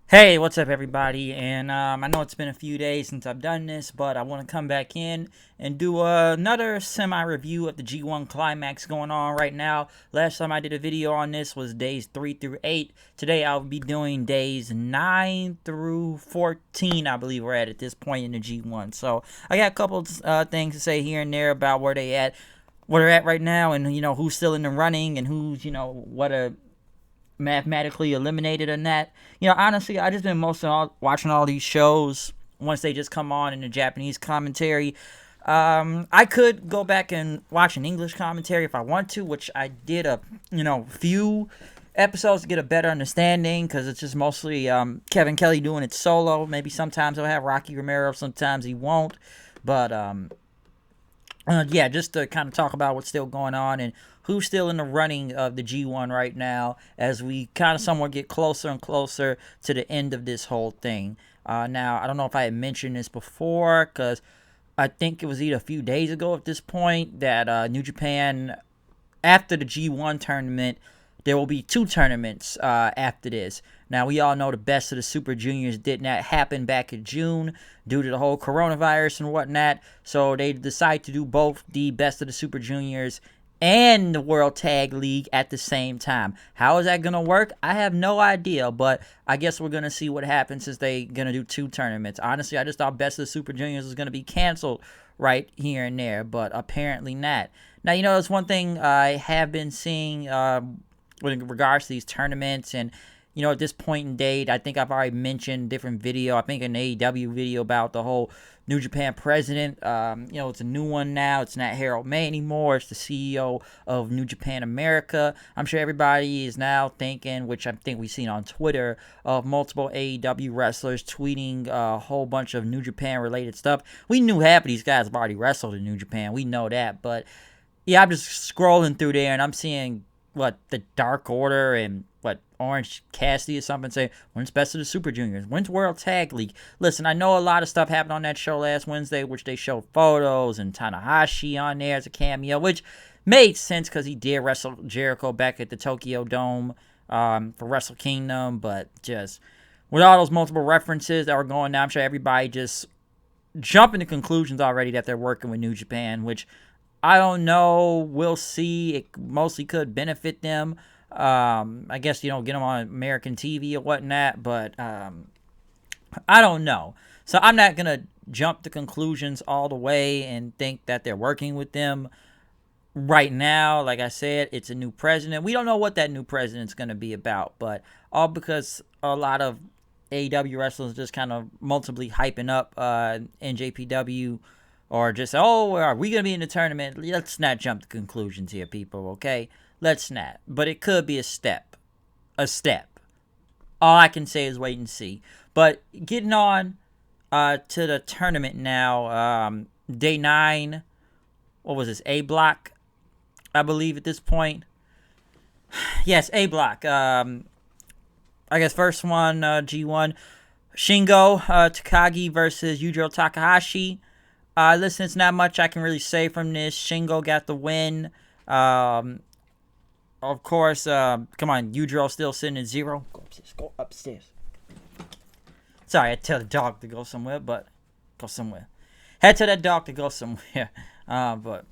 Hey, what's up, everybody? And I know it's been a few days since I've done this, but I want to come back in and do another semi-review of the G1 Climax going on right now. Last time I did a video on this was days 3 through 8. Today I'll be doing days 9 through 14, I believe we're at this point in the G1. So I got a couple things to say here and there about where they're at right now, and who's still in the running and who's what a mathematically eliminated in that. Honestly, I just been watching all these shows once they just come on in the Japanese commentary. I could go back and watch an English commentary if I want to, which I did a few episodes to get a better understanding because it's just mostly Kevin Kelly doing it solo. Maybe sometimes he'll have Rocky Romero, sometimes he won't. But yeah, just to kind of talk about what's still going on and who's still in the running of the G1 right now as we kind of somewhat get closer and closer to the end of this whole thing. Now, I don't know if I had mentioned this before because I think it was either a few days ago at this point that New Japan, after the G1 tournament, there will be two tournaments after this. Now, we all know the best of the Super Juniors did not happen back in June due to the whole coronavirus and whatnot. So they decided to do both the best of the Super Juniors and the World Tag League at the same time. How is that going to work? I have no idea, but I guess we're going to see what happens since they're going to do two tournaments. Honestly, I just thought Best of the Super Juniors was going to be canceled right here and there, but apparently not. Now, there's one thing I have been seeing with regards to these tournaments and at this point in date, I think I've already mentioned different video. I think an AEW video about the whole New Japan president. It's a new one now. It's not Harold May anymore. It's the CEO of New Japan America. I'm sure everybody is now thinking, which I think we've seen on Twitter, of multiple AEW wrestlers tweeting a whole bunch of New Japan related stuff. We knew half of these guys have already wrestled in New Japan. We know that. But yeah, I'm just scrolling through there and I'm seeing the Dark Order and Orange Cassidy or something say, when's Best of the Super Juniors? When's World Tag League? Listen, I know a lot of stuff happened on that show last Wednesday, which they showed photos and Tanahashi on there as a cameo, which made sense because he did wrestle Jericho back at the Tokyo Dome for Wrestle Kingdom, but just with all those multiple references that were going down, I'm sure everybody just jumping to conclusions already that they're working with New Japan, which I don't know. We'll see. It mostly could benefit them. I guess, get them on American TV or whatnot, but I don't know. So I'm not going to jump to conclusions all the way and think that they're working with them right now. Like I said, it's a new president. We don't know what that new president's going to be about, but all because a lot of AEW wrestlers just kind of multiply hyping up NJPW or just, oh, are we going to be in the tournament? Let's not jump to conclusions here, people, okay? Let's not. But it could be a step. A step. All I can say is wait and see. But getting on to the tournament now, day 9, what was this, A block, I believe at this point. Yes, A block. I guess first one, G1. Shingo Takagi versus Yujiro Takahashi. Listen, it's not much I can really say from this. Shingo got the win. Of course, come on, Yujiro still sitting at 0. Go upstairs. Go upstairs. Sorry, I tell the dog to go somewhere, but go somewhere. Had to that dog to go somewhere. But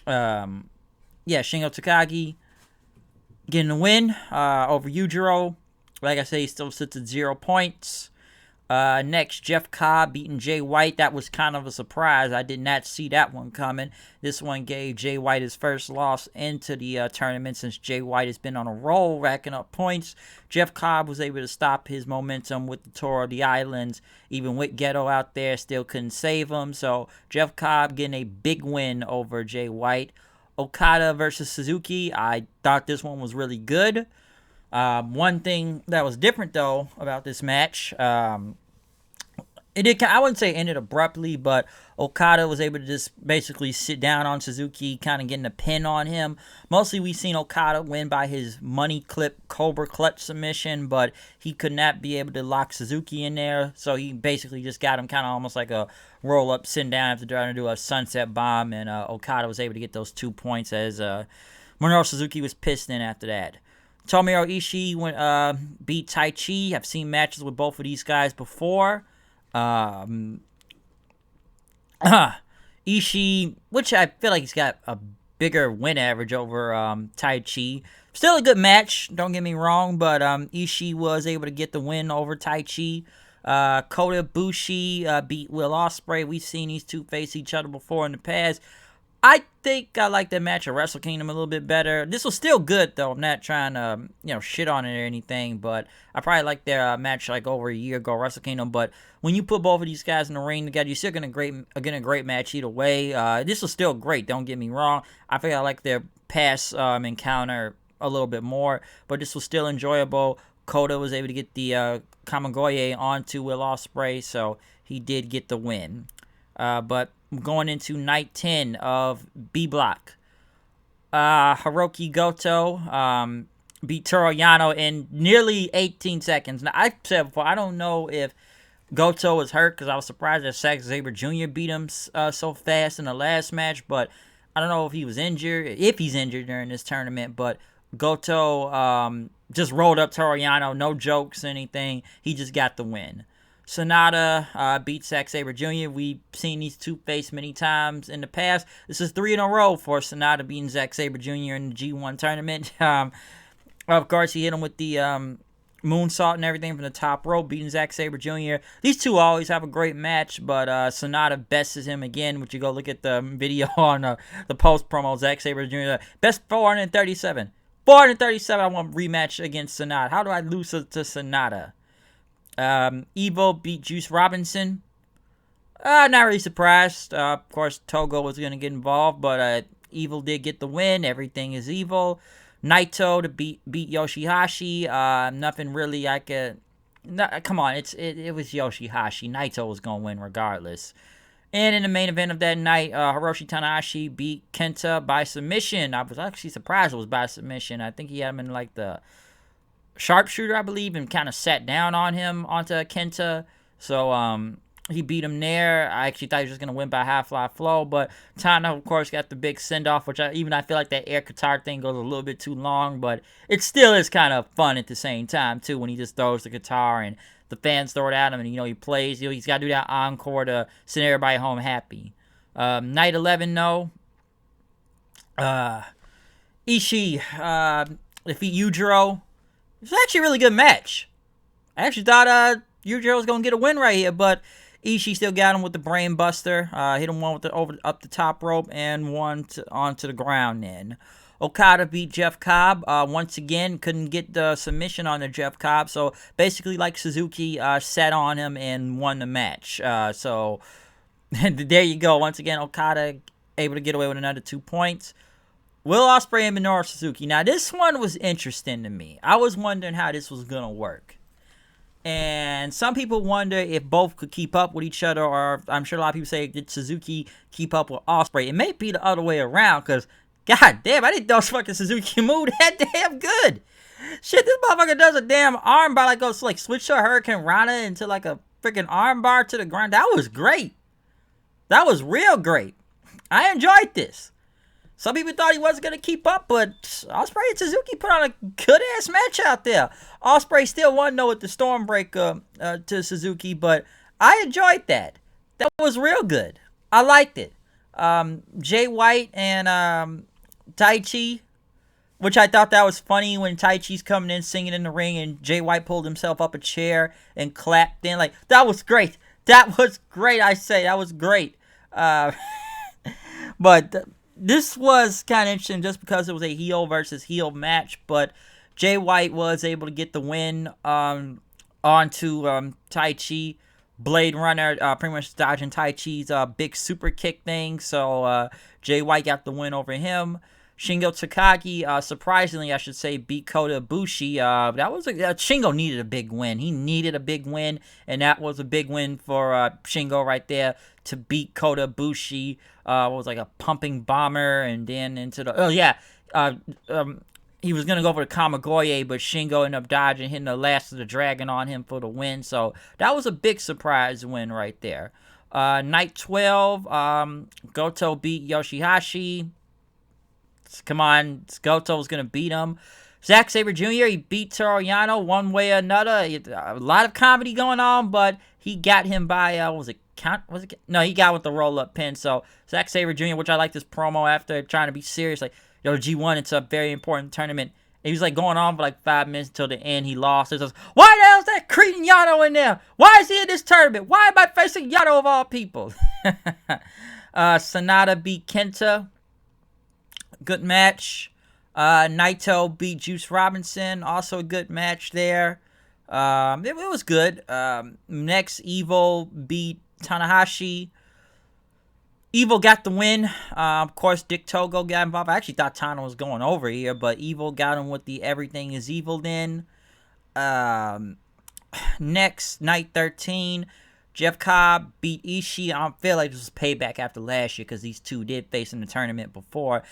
yeah, Shingo Takagi getting the win over Yujiro. Like I say, he still sits at 0 points. Next, Jeff Cobb beating Jay White. That was kind of a surprise. I did not see that one coming. This one gave Jay White his first loss into the tournament since Jay White has been on a roll, racking up points. Jeff Cobb was able to stop his momentum with the Tour of the Islands. Even with Ghetto out there, still couldn't save him. So Jeff Cobb getting a big win over Jay White. Okada versus Suzuki. I thought this one was really good. One thing that was different though about this match, it did. I wouldn't say ended abruptly, but Okada was able to just basically sit down on Suzuki, kind of getting a pin on him. Mostly, we've seen Okada win by his money clip Cobra clutch submission, but he could not be able to lock Suzuki in there. So he basically just got him kind of almost like a roll up, sitting down after trying to do a sunset bomb, and Okada was able to get those 2 points as Minoru Suzuki was pissed in after that. Tomohiro Ishii beat Taichi. I've seen matches with both of these guys before. Ishii, which I feel like he's got a bigger win average over Taichi. Still a good match, don't get me wrong, but Ishii was able to get the win over Taichi. Kota Ibushi beat Will Ospreay. We've seen these two face each other before in the past. I think I like the match at Wrestle Kingdom a little bit better. This was still good, though. I'm not trying to, shit on it or anything, but I probably like their match like over a year ago, Wrestle Kingdom. But when you put both of these guys in the ring together, you're still getting a great match either way. This was still great, don't get me wrong. I think I like their past encounter a little bit more, but this was still enjoyable. Kota was able to get the Kamigoye onto Will Ospreay, so he did get the win. But going into night 10 of B Block, Hiroki Goto beat Toru Yano in nearly 18 seconds. Now, I said before, I don't know if Goto was hurt because I was surprised that Zack Sabre Jr. beat him so fast in the last match, but I don't know if he was injured, if he's injured during this tournament, but Goto just rolled up Toru Yano, no jokes, anything. He just got the win. Sonata beat Zack Sabre Jr. We've seen these two face many times in the past. This is 3 in a row for Sonata beating Zack Sabre Jr. in the G1 tournament. Of course, he hit him with the moonsault and everything from the top rope, beating Zack Sabre Jr. These two always have a great match, but Sonata bests him again. Which you go look at the video on the post promo. Zack Sabre Jr. Best 437. 437. I want a rematch against Sonata. How do I lose to Sonata? Evo beat Juice Robinson. Not really surprised. Of course, Togo was going to get involved, but Evil did get the win. Everything is Evil. Naito to beat Yoshihashi. Nothing really I could... come on, it was Yoshihashi. Naito was going to win regardless. And in the main event of that night, Hiroshi Tanahashi beat Kenta by submission. I was actually surprised it was by submission. I think he had him in like the sharpshooter, I believe, and kind of sat down on him onto Kenta. So he beat him there. I actually thought he was just going to win by half-fly flow, but Tana, of course, got the big send-off, which I feel like that air guitar thing goes a little bit too long, but it still is kind of fun at the same time, too, when he just throws the guitar and the fans throw it at him, and, he plays. He's got to do that encore to send everybody home happy. Night 11, though. Ishii defeat Yujiro. It was actually a really good match. I actually thought Yujiro was going to get a win right here, but Ishii still got him with the brain buster. Hit him one with up the top rope and one onto the ground then. Okada beat Jeff Cobb. Once again, couldn't get the submission on the Jeff Cobb. So basically, like Suzuki, sat on him and won the match. So there you go. Once again, Okada able to get away with another 2 points. Will Ospreay and Minoru Suzuki. Now, this one was interesting to me. I was wondering how this was going to work. And some people wonder if both could keep up with each other, or I'm sure a lot of people say, did Suzuki keep up with Ospreay? It may be the other way around, because, god damn, I didn't know fucking Suzuki moved that damn good. Shit, this motherfucker does a damn armbar, like goes like switch a Hurricane Rana into like a freaking armbar to the ground. That was great. That was real great. I enjoyed this. Some people thought he wasn't going to keep up, but Ospreay and Suzuki put on a good-ass match out there. Ospreay still won, though, with the Stormbreaker to Suzuki, but I enjoyed that. That was real good. I liked it. Jay White and Taichi, which I thought that was funny when Taichi's coming in singing in the ring and Jay White pulled himself up a chair and clapped in. Like, that was great. That was great, I say. That was great. But this was kind of interesting just because it was a heel versus heel match, but Jay White was able to get the win onto Taichi. Blade Runner pretty much dodging Taichi's big super kick thing, so Jay White got the win over him. Shingo Takagi, surprisingly, I should say, beat Kota Ibushi. That was Shingo needed a big win. He needed a big win, and that was a big win for Shingo right there to beat Kota Ibushi. It was like a pumping bomber, and then into the he was gonna go for the Kamigoye, but Shingo ended up dodging, hitting the Last of the Dragon on him for the win. So that was a big surprise win right there. Night 12, Goto beat Yoshihashi. Come on, Goto was going to beat him. Zack Sabre Jr., he beat Toru Yano one way or another. A lot of comedy going on, but he got him by, was it count? Was it? No, he got with the roll-up pin. So Zack Sabre Jr., which I like this promo after trying to be serious, like, yo, G1, it's a very important tournament. And he was like going on for like 5 minutes until the end. He lost. It was, why the hell is that Cretan Yano in there? Why is he in this tournament? Why am I facing Yano of all people? Sonata beat Kenta. Good match. Naito beat Juice Robinson. Also a good match there. It was good. Next, Evil beat Tanahashi. Evil got the win. Of course, Dick Togo got involved. I actually thought Tana was going over here, but Evil got him with the Everything is Evil then. Next, Night 13. Jeff Cobb beat Ishii. I feel like this was payback after last year because these two did face in the tournament before.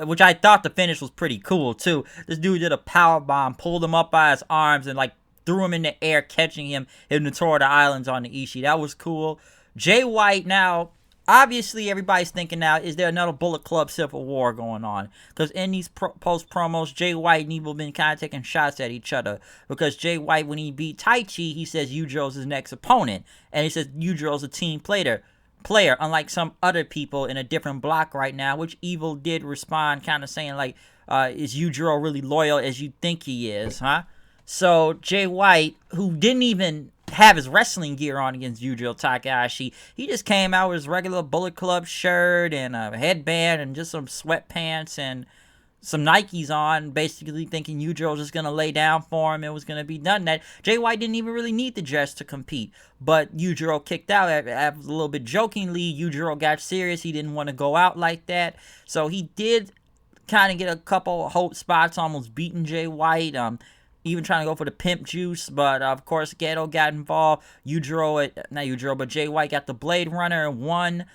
Which I thought the finish was pretty cool too. This dude did a power bomb, pulled him up by his arms, and like threw him in the air, catching him in the Tour of the Islands on the Ishii. That was cool. Jay White now. Obviously, everybody's thinking now, is there another Bullet Club Civil War going on? Because in these post promos, Jay White and Evil been kind of taking shots at each other. Because Jay White, when he beat Taichi, he says Yujiro's his next opponent. And he says Yujiro's a team player, unlike some other people in a different block right now, which Evil did respond, kind of saying, like, is Yujiro really loyal as you think he is, huh? So, Jay White, who didn't even have his wrestling gear on against Yujiro Takahashi, he just came out with his regular Bullet Club shirt and a headband and just some sweatpants and some Nikes on, basically thinking Yujiro was just going to lay down for him. It was going to be done. That Jay White didn't even really need the dress to compete, but Yujiro kicked out a little bit jokingly. Yujiro got serious. He didn't want to go out like that, so he did kind of get a couple hope spots, almost beating Jay White. Even trying to go for the pimp juice, but of course Gedo got involved. But Jay White got the Blade Runner and won,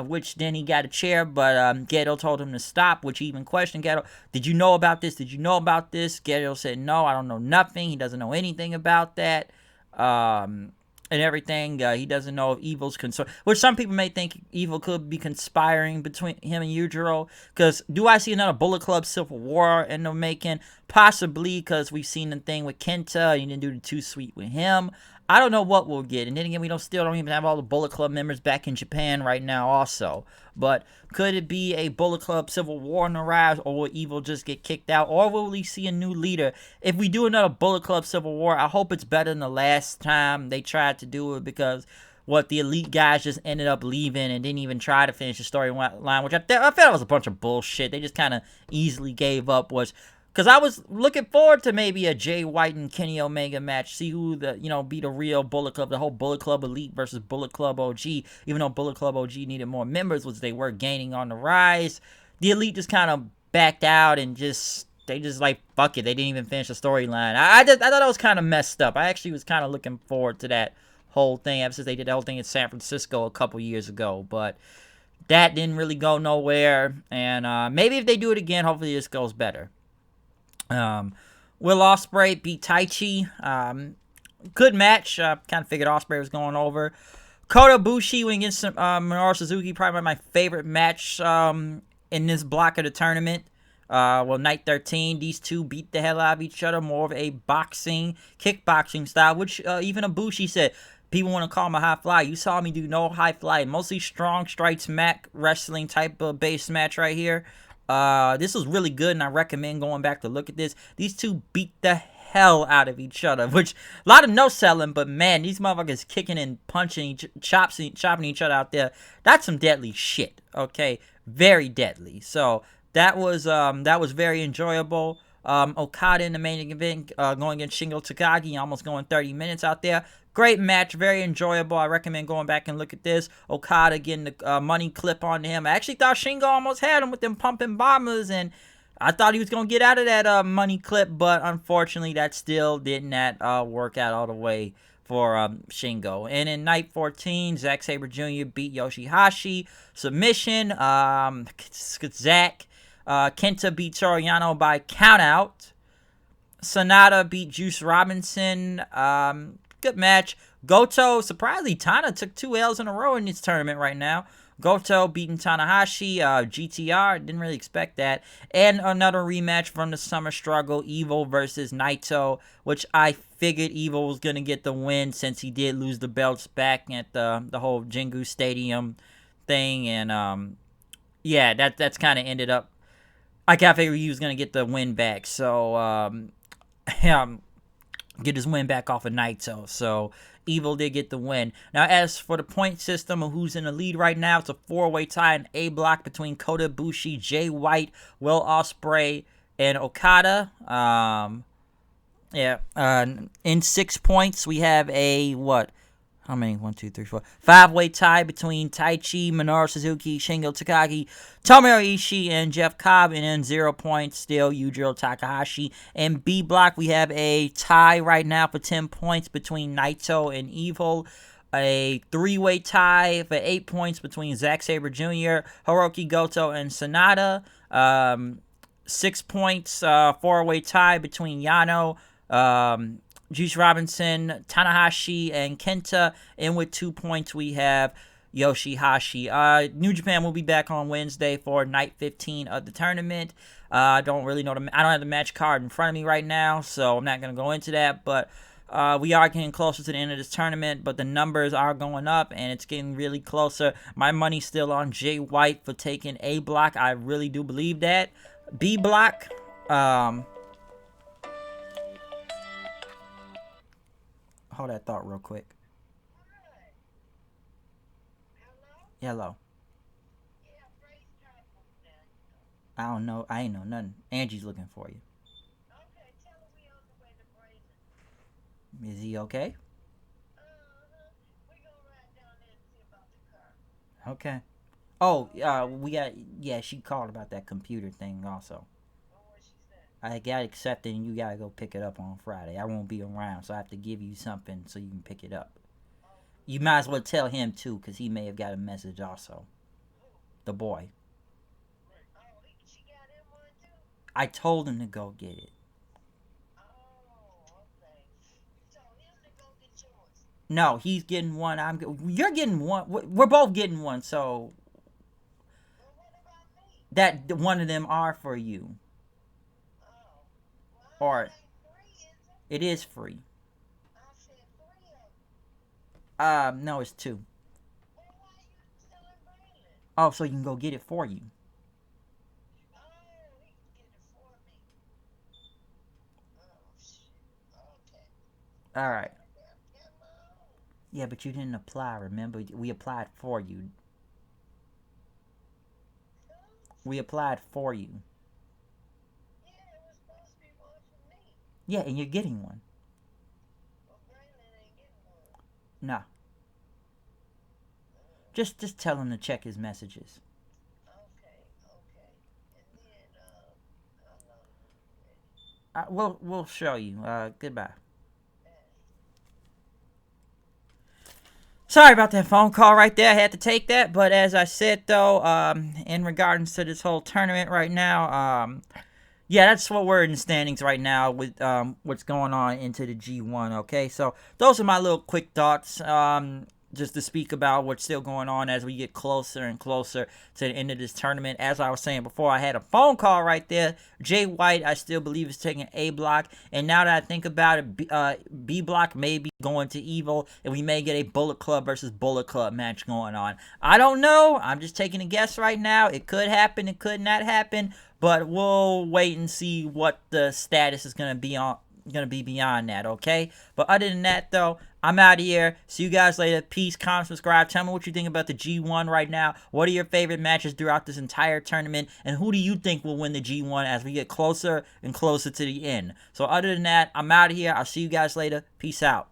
which then he got a chair, but Gedo told him to stop, which he even questioned Gedo. Did you know about this? Did you know about this? Gedo said, no, I don't know nothing. He doesn't know anything about that. And everything. He doesn't know if Evil's concerned, which some people may think Evil could be conspiring between him and Yujiro. Because do I see another Bullet Club Civil War in the making? Possibly, because we've seen the thing with Kenta. You didn't do the Too Sweet with him. I don't know what we'll get. And then again, we still don't even have all the Bullet Club members back in Japan right now also. But could it be a Bullet Club Civil War on the rise, or will Evil just get kicked out? Or will we see a new leader? If we do another Bullet Club Civil War, I hope it's better than the last time they tried to do it, because the Elite guys just ended up leaving and didn't even try to finish the storyline, which I felt was a bunch of bullshit. They just kind of easily gave up. Because I was looking forward to maybe a Jay White and Kenny Omega match. See who be the real Bullet Club. The whole Bullet Club Elite versus Bullet Club OG. Even though Bullet Club OG needed more members, which they were gaining on the rise. The Elite just kind of backed out and they just like, fuck it. They didn't even finish the storyline. I thought that was kind of messed up. I actually was kind of looking forward to that whole thing ever since they did the whole thing in San Francisco a couple years ago. But that didn't really go nowhere. And maybe if they do it again, hopefully this goes better. Will Ospreay beat Taichi. Good match. Kind of figured Ospreay was going over. Kota Ibushi went against Minoru Suzuki. Probably my favorite match in this block of the tournament. Night 13. These two beat the hell out of each other. More of a kickboxing style, which even Ibushi said, people want to call him a high fly. You saw me do no high fly. Mostly strong strikes, mat wrestling type of base match right here. This was really good, and I recommend going back to look at this. These two beat the hell out of each other, which a lot of no selling, but man, these motherfuckers kicking and punching, chopping each other out there. That's some deadly shit. Okay, very deadly. So that was very enjoyable. Okada in the main event, going against Shingo Takagi, almost going 30 minutes out there. Great match, very enjoyable. I recommend going back and look at this. Okada getting the money clip on him. I actually thought Shingo almost had him with them pumping bombers, and I thought he was going to get out of that money clip, but unfortunately that still did not work out all the way for Shingo. And in Night 14, Zack Sabre Jr. beat Yoshihashi. Submission. Zack. Kenta beat Toru Yano by countout. Sonata beat Juice Robinson. Good match. Goto, surprisingly, Tana took 2 L's in a row in this tournament right now. Goto beating Tanahashi. GTR, didn't really expect that. And another rematch from the Summer Struggle, Evil versus Naito, which I figured Evil was going to get the win since he did lose the belts back at the whole Jingu Stadium thing. And yeah, that's kind of ended up. I figured he was going to get the win back. So, get his win back off of Naito. So Evil did get the win. Now, as for the point system of who's in the lead right now, it's a 4-way tie in A block between Kota Ibushi, Jay White, Will Ospreay, and Okada. In 6 points, we have a what? How many? 1, 2, 3, 4. 5-way tie between Taichi, Minoru Suzuki, Shingo Takagi, Tomohiro Ishii, and Jeff Cobb. And then 0 points, still Yujiro Takahashi. And B block, we have a tie right now for 10 points between Naito and Evil. A 3-way tie for 8 points between Zack Sabre Jr., Hiroki Goto, and Sonata. 6 points, 4-way tie between Yano, Juice Robinson, Tanahashi, and Kenta. And with 2 points, we have Yoshihashi. New Japan will be back on Wednesday for night 15 of the tournament. I don't really know. I don't have the match card in front of me right now, so I'm not going to go into that. But we are getting closer to the end of this tournament, but the numbers are going up, and it's getting really closer. My money's still on Jay White for taking A block. I really do believe that. B block, hold that thought real quick. Hello. I don't know. I ain't know nothing. Angie's looking for you. Is he okay? Okay. Oh, we got. Yeah, she called about that computer thing also. I got accepted, and you gotta go pick it up on Friday. I won't be around, so I have to give you something so you can pick it up. You might as well tell him too, cause he may have got a message also. The boy. I told him to go get it. No, he's getting one. You're getting one. We're both getting one. So that one of them are for you, or it is free. No, it's 2. Oh, so you can go get it for you. All right. Yeah, but you didn't apply. Remember, we applied for you. We applied for you. Yeah, and you're getting one. No. Just tell him to check his messages. We'll show you. Goodbye. Sorry about that phone call right there. I had to take that. But as I said, though, in regards to this whole tournament right now, yeah, that's what we're in the standings right now with what's going on into the G1, okay? So those are my little quick thoughts. Just to speak about what's still going on as we get closer and closer to the end of this tournament. As I was saying before, I had a phone call right there. Jay White, I still believe, is taking A block. And now that I think about it, B block may be going to Evil, and we may get a Bullet Club versus Bullet Club match going on. I don't know. I'm just taking a guess right now. It could happen. It could not happen. But we'll wait and see what the status is going to be beyond that, okay? But other than that, though, I'm out of here. See you guys later. Peace, comment, subscribe. Tell me what you think about the G1 right now. What are your favorite matches throughout this entire tournament? And who do you think will win the G1 as we get closer and closer to the end? So other than that, I'm out of here. I'll see you guys later. Peace out.